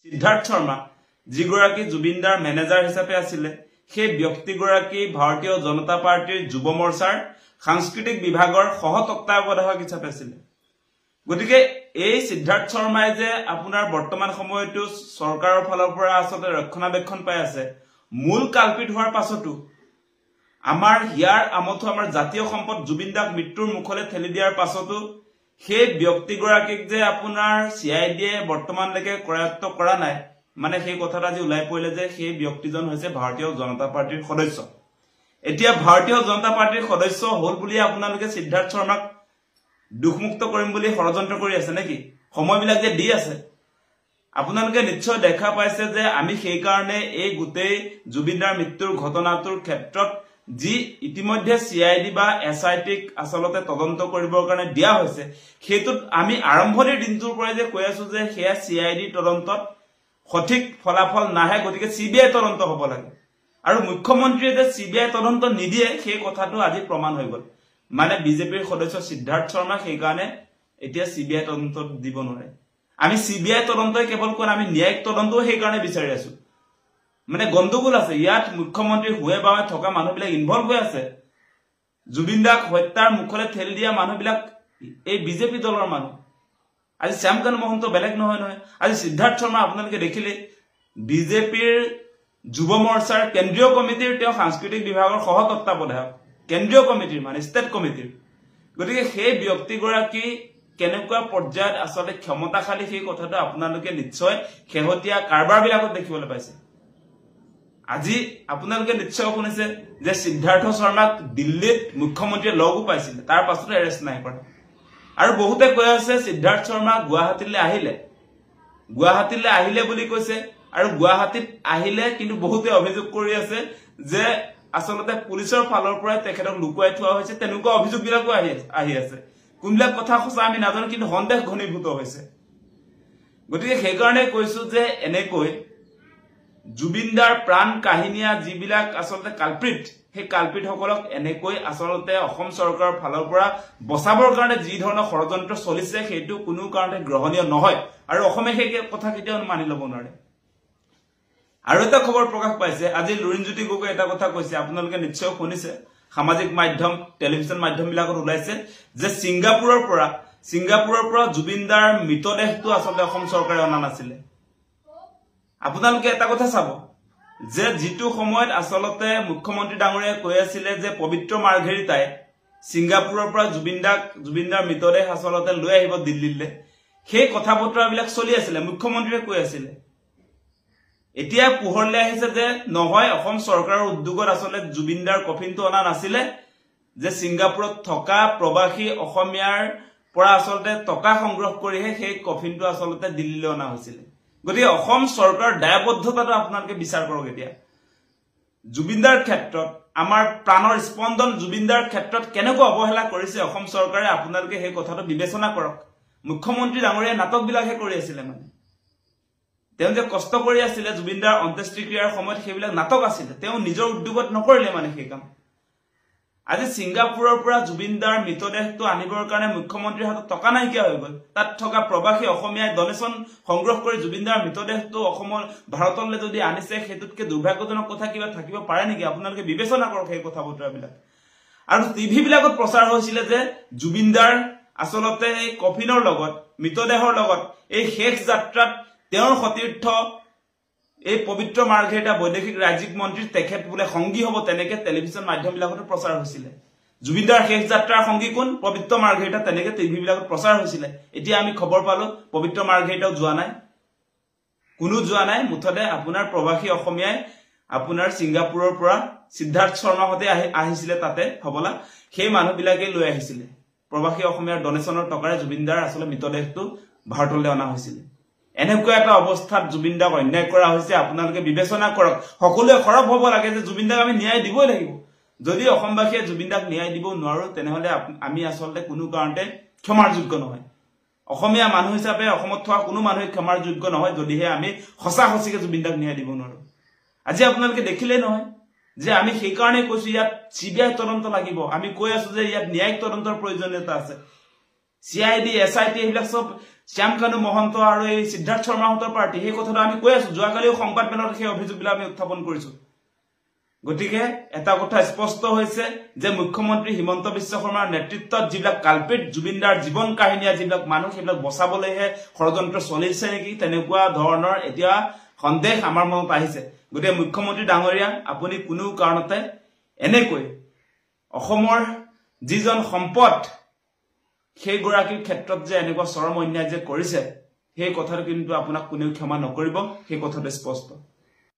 সিদ্ধাৰ্থ শৰ্মা যিগৰাকী জুবিনদাৰ মেনেজাৰ হিচাপে আছিলে সেই ব্যক্তিগৰাকী ভাৰতীয় জনতা পাৰ্টিৰ যুৱ মৰ্চাৰ সাংস্কৃতিক বিভাগৰ সহ তত্ত্বাৱধায়ক হিচাপে আছিলে গতিকে এই সিদ্ধাৰ্থ শৰ্মাই যে আপোনাৰ বৰ্তমান সময়তো চৰকাৰৰ ফালৰ পৰা আসলে ৰক্ষণাবেক্ষণ পাই আছে মূল কালপিত হোৱাৰ পাছতো আমাৰ হিয়াৰ আমথু আমাৰ জাতীয় সম্পদ জুবিনদাক মৃত্যুৰ মুখলৈ ঠেলি দিয়াৰ পাছতো সেই ব্যক্তিগৰাকীক যে আপোনাৰ সিআইডিয়ে বৰ্তমানলৈকে কৰায়ত্ব কৰা নাই মানে সেই কথাটা যে উলাই পৰিলে যে সেই ব্যক্তিজন হৈছে ভাৰতীয় জনতা পাৰ্টিৰ সদস্য এতিয়া ভাৰতীয় জনতা পাৰ্টিৰ সদস্য হল বুলি আপোনালোকে সিদ্ধাৰ্থ শৰ্মাক দুখমুক্ত কৰিম বুলি ষড়যন্ত্ৰ কৰি আছে নেকি সময়বিলাক যে দি আছে আপোনালোকে নিশ্চয় দেখা পাইছে যে আমি সেই কাৰণে এই গুটেই জুবিনদাৰ মৃত্যুৰ ঘটনাটোৰ ক্ষেত্ৰত যি ইতিমধ্যে সিআইডি বা এসআইটিক আসলতে তদন্ত কৰিবৰ কাৰণে দিয়া হৈছে হেতুত আমি আৰম্ভণিৰ দিনটোৰ পৰা যে কৈ আছো যে হেয়া সিআইডি তদন্তত সঠিক ফলাফল নাহে গতিকে সিবিআই তদন্ত হ'ব লাগে আৰু মুখ্যমন্ত্ৰীয়ে যে সিবিআই তদন্ত নিদিয়ে সেই কথাটো আজি প্ৰমাণ হৈ গল মানে বিজেপিৰ সদস্য সিদ্ধাৰ্থ শৰ্মা সেই কাৰণে এতিয়া সিবিআই তদন্ত দিব নোৱাৰে আমি সিবিআই তদন্তই কেৱল কোন আমি ন্যায়িক তদন্তও সেই কাৰণে বিচাৰি আছো মানে গণ্ডগোল আছে ইয়াত মুখ্যমন্ত্ৰী হুৱে বাৱে থকা মানুহবিলাক ইনভলভ হৈ আছে জুবিনদাক হত্যাৰ মুখলে ঠেলি দিয়া মানুহবিলাক এই বিজেপি দলৰ মানুহ আজি শ্যামকান্ত মহন্ত বেলেগ নহয় আজি সিদ্ধাৰ্থ শৰ্মা আপোনালোকে দেখিলে বিজেপিৰ যুৱ মৰ্চাৰ কেন্দ্ৰীয় কমিটিৰ তেওঁ সাংস্কৃতিক বিভাগৰ সহ তত্ত্বাৱধায়ক কেন্দ্ৰীয় কমিটিৰ মানে ষ্টেট কমিটিৰ গতিকে সেই ব্যক্তিগৰাকী কেনেকুৱা পৰ্যায়ত আসলে ক্ষমতাশালী সেই কথাটো আপোনালোকে নিশ্চয় খেহতিয়া কাৰবাৰবিলাকত দেখিবলৈ পাইছে আজি আপোনালোকে নিশ্চয় শুনিছে যে সিদ্ধাৰ্থ শৰ্মাক দিল্লীত মুখ্যমন্ত্ৰীয়ে লগো পাইছিল তাৰ পাছতো এৰেষ্ট নাই কৰা আৰু বহুতে কৈ আছে সিদ্ধাৰ্থ শৰ্মা গুৱাহাটীলৈ আহিলে বুলি কৈছে আৰু গুৱাহাটীত আহিলে কিন্তু বহুতে অভিযোগ কৰি আছে যে আসলতে পুলিচৰ ফালৰ পৰা তেখেতক লুকুৱাই থোৱা হৈছে তেনেকুৱা অভিযোগবিলাকো আহি আছে কোনবিলাক কথা সঁচা আমি নাজানো কিন্তু সন্দেহ ঘনীভূত হৈছে গতিকে সেই কাৰণে কৈছো যে এনেকৈ জুবিনদাৰ প্ৰাণ কাহিনীয়া যিবিলাক আসলতে কালপ্ৰিট সেই কালপ্ৰিট সকলক এনেকৈ আসলতে অসম চৰকাৰৰ ফালৰ পৰা বচাবৰ কাৰণে যি ধৰণৰ ষড়যন্ত্ৰ চলিছে সেইটো কোনো কাৰণতে গ্ৰহণীয় নহয় আৰু অসমে সেই কথা কেতিয়াও মানি ল'ব নোৱাৰে আৰু এটা খবৰ প্ৰকাশ পাইছে আজি লুৰিণজ্যোতি গগৈ এটা কথা কৈছে আপোনালোকে নিশ্চয় শুনিছে সামাজিক মাধ্যম টেলিভিছন মাধ্যমবিলাকত ওলাইছে যে ছিংগাপুৰৰ পৰা জুবিনদাৰ মৃতদেহটো আসলতে অসম চৰকাৰে অনা নাছিলে আপোনালোকে এটা কথা চাব যে যিটো সময়ত আসলতে মুখ্যমন্ত্ৰী ডাঙৰীয়াই কৈ আছিল যে পবিত্ৰ মাৰ্ঘেৰিটাই ছিংগাপুৰৰ পৰা জুবিনদাৰ মৃতদেহ আসলতে লৈ আহিব দিল্লীলৈ সেই কথা বতৰাবিলাক চলি আছিল মুখ্যমন্ত্ৰীয়ে কৈ আছিল এতিয়া পোহৰলৈ আহিছে যে নহয় অসম চৰকাৰৰ উদ্যোগত আসলে জুবিনদাৰ কফিনটো অনা নাছিলে যে ছিংগাপুৰত থকা প্ৰবাসী অসমীয়াৰ পৰা আসলতে টকা সংগ্ৰহ কৰিহে সেই কফিনটো আসলতে দিল্লীলৈ অনা হৈছিল গতিকে অসম চৰকাৰৰ দায়বদ্ধতাটো আপোনালোকে বিচাৰ কৰক এতিয়া জুবিনদাৰ ক্ষেত্ৰত আমাৰ প্ৰাণৰ স্পন্দন জুবিনদাৰ ক্ষেত্ৰত কেনেকৈ অৱহেলা কৰিছে অসম চৰকাৰে আপোনালোকে সেই কথাটো বিবেচনা কৰক মুখ্যমন্ত্ৰী ডাঙৰীয়া নাটকবিলাকহে কৰি আছিল মানে তেওঁ যে কষ্ট কৰি আছিল জুবিনদাৰ অন্ত্যেষ্টিক্ৰিয়াৰ সময়ত সেইবিলাক নাটক আছিল তেওঁ নিজৰ উদ্যোগত নকৰিলে মানে সেই কাম আজি ছিংগাপুৰৰ পৰা জুবিনদাৰ মৃতদেহটো আনিবৰ কাৰণে মুখ্যমন্ত্ৰীৰ হাতত টকা নাইকিয়া হৈ গ'ল তাত থকা প্ৰবাসী অসমীয়াই ডনেশ্যন সংগ্ৰহ কৰি জুবিনদাৰ মৃতদেহটো অসমৰ ভাৰতলৈ যদি আনিছে সেইটোতকে দুৰ্ভাগ্যজনক কথা কিবা থাকিব পাৰে নেকি আপোনালোকে বিবেচনা কৰক সেই কথা বতৰাবিলাক আৰু টিভি বিলাকত প্ৰচাৰ হৈছিল যে জুবিনদাৰ আসলতে এই কফিনৰ লগত মৃতদেহৰ লগত এই শেষ যাত্ৰাত তেওঁৰ সতীৰ্থ এই পবিত্ৰ মাৰ্ঘেৰিটা বৈদেশিক ৰাজ্যিক মন্ত্ৰী তেখেত বোলে সংগী হ'ব তেনেকে টেলিভিছন মাধ্যমবিলাকত প্ৰচাৰ হৈছিল জুবিনদাৰ শেষ যাত্ৰাৰ সংগী কোন পবিত্ৰ মাৰ্ঘেৰিটা তেনেকে টিভি বিলাকত প্ৰচাৰ হৈছিল এতিয়া আমি খবৰ পালো পবিত্ৰ মাৰ্ঘেৰিটাও যোৱা নাই কোনো যোৱা নাই মুঠতে আপোনাৰ প্ৰবাসী অসমীয়াই আপোনাৰ ছিংগাপুৰৰ পৰা সিদ্ধাৰ্থ শৰ্মাৰ সৈতে আহিছিল তাতে হবলা সেই মানুহবিলাকে লৈ আহিছিল প্ৰবাসী অসমীয়াৰ ডনেশ্যনৰ টকাৰে জুবিনদাৰ আসলে মৃতদেহটো ভাৰতলৈ অনা হৈছিল এনেকুৱা এটা অৱস্থাত জুবিনদাক অন্যায় কৰা হৈছে আপোনালোকে বিবেচনা কৰক সকলোৱে খৰব হ'ব লাগে যে জুবিনদাক আমি ন্যায় দিবই লাগিব যদি অসমবাসীয়ে জুবিনদাক ন্যায় দিব নোৱাৰো তেনেহলে আমি আসলতে কোনো কাৰণতে ক্ষমাৰ যোগ্য নহয় অসমীয়া মানুহ হিচাপে অসমত থকা কোনো মানুহ ক্ষমাৰ যোগ্য নহয় যদিহে আমি সঁচাকে জুবিনদাক ন্যায় দিব নোৱাৰো আজি আপোনালোকে দেখিলে নহয় যে আমি সেই কাৰণে কৈছো ইয়াত সিবিআই তদন্ত লাগিব আমি কৈ আছো যে ইয়াত ন্যায়িক তদন্তৰ প্ৰয়োজনীয়তা আছে CID SIT এইবিলাক সব শ্যাম কানু মহন্ত আৰু এই সিদ্ধাৰ্থ শৰ্মাহঁতৰ পাৰ্টি সেই কথাটো আমি কৈ আছো যোৱাকালিও সংবাদ মেলত সেই অভিযোগবিলাক আমি উত্থাপন কৰিছো গতিকে এটা কথা স্পষ্ট হৈছে যে মুখ্যমন্ত্ৰী হিমন্ত বিশ্ব শৰ্মাৰ নেতৃত্বত যিবিলাক কালপিত জুবিনদাৰ জীৱন কাহিনীয়া যিবিলাক মানুহ সেইবিলাক বচাবলৈহে ষড়যন্ত্ৰ চলিছে নেকি তেনেকুৱা ধৰণৰ এতিয়া সন্দেহ আমাৰ মনত আহিছে গতিকে মুখ্যমন্ত্ৰী ডাঙৰীয়া আপুনি কোনো কাৰণতে এনেকৈ অসমৰ যিজন সম্পদ সেই গৰাকীৰ ক্ষেত্ৰত যে এনেকুৱা চৰম অন্যায় যে কৰিছে সেই কথাটো কিন্তু আপোনাক কোনেও ক্ষমা নকৰিব সেই কথাটো স্পষ্ট